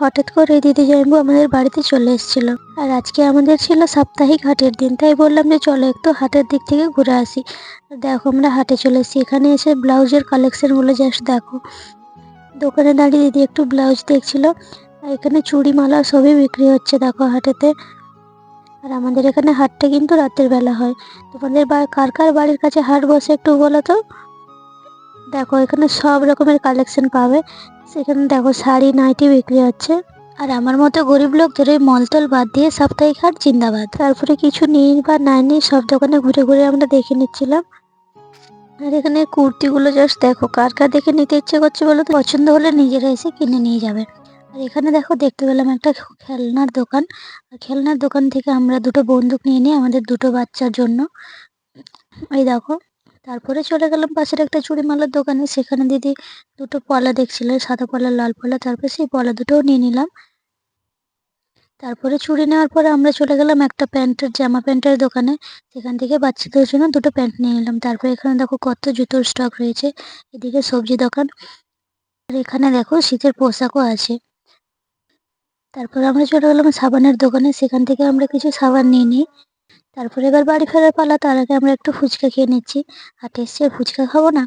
হঠাৎ করে দিদি জামাইবাবু আমাদের বাড়িতে চলে এসেছিল। আর আজকে আমাদের ছিল সাপ্তাহিক হাটের দিন, তাই বললাম যে চলো একটু হাটের দিক থেকে ঘুরে আসি। দেখো আমরা হাটে চলে এসেছি, এখানে এসে ব্লাউজের কালেকশনগুলো জাস্ট দেখো। দোকানে দাঁড়িয়ে দিদি একটু ব্লাউজ দেখছিল, আর এখানে চুড়ি মালা সবই বিক্রি হচ্ছে দেখো হাটেতে। আর আমাদের এখানে হাটটা কিন্তু রাতের বেলা হয়। তোমাদের কার কার বাড়ির কাছে হাট বসে একটু বলো তো। দেখো এখানে সব রকমের কালেকশন পাবে। সেখানে দেখো শাড়ি নাইটি বিক্রি হচ্ছে। আর আমার মতো গরিব লোকদের ওই মলতল বাদ দিয়ে সাপ্তাহিক হাট জিন্দাবাদ। তারপরে কিছু নেই বা নাই নেই সব দোকানে ঘুরে ঘুরে আমরা দেখে নিচ্ছিলাম। আর এখানে কুর্তিগুলো জাস্ট দেখো, কার কার দেখে নিতে ইচ্ছে করছে বলো তো। পছন্দ হলে নিজেরা এসে কিনে নিয়ে যাবে। আর এখানে দেখো দেখতে পেলাম একটা খেলনার দোকান। আর খেলনার দোকান থেকে আমরা দুটো বন্দুক নিয়ে নিই আমাদের দুটো বাচ্চার জন্য। এই দেখো। তারপরে চলে গেলাম পাশের একটা চুড়িমালার দোকানে, সেখানে দিদি দুটো পলা দেখছিল, সাদা পলা লাল পলা, তারপরে সেই পলা দুটোও নিয়ে নিলাম। তারপরে চুড়ি নেওয়ার পরে আমরা চলে গেলাম একটা জামা প্যান্টের দোকানে, সেখান থেকে বাচ্চাদের জন্য দুটো প্যান্ট নিয়ে নিলাম। তারপরে এখানে দেখো কত জুতোর স্টক রয়েছে। এদিকে সবজি দোকান, আর এখানে দেখো শীতের পোশাকও আছে। তারপরে আমরা চলে গেলাম সাবানের দোকানে, সেখান থেকে আমরা কিছু সাবান নিয়ে নিই। তারপরে এবার বাড়ি ফেরার পালা, তার আগে আমরা একটু ফুচকা খেয়ে নিচ্ছি। হাটে এসছি আর ফুচকা খাবো না,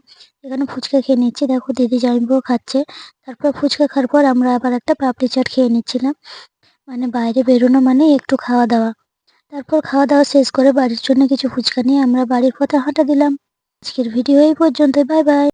এখানে ফুচকা খেয়ে নিচ্ছি। দেখো দিদি জামাইবাবু খাচ্ছে। তারপর ফুচকা খাওয়ার পর আমরা আবার একটা পাপড়ি চাট খেয়ে নিচ্ছিলাম। মানে বাইরে বেরোনো মানে একটু খাওয়া দাওয়া। তারপর খাওয়া দাওয়া শেষ করে বাড়ির জন্য কিছু ফুচকা নিয়ে আমরা বাড়ির পথে হাঁটা দিলাম। আজকের ভিডিও এই পর্যন্ত, বাই বাই।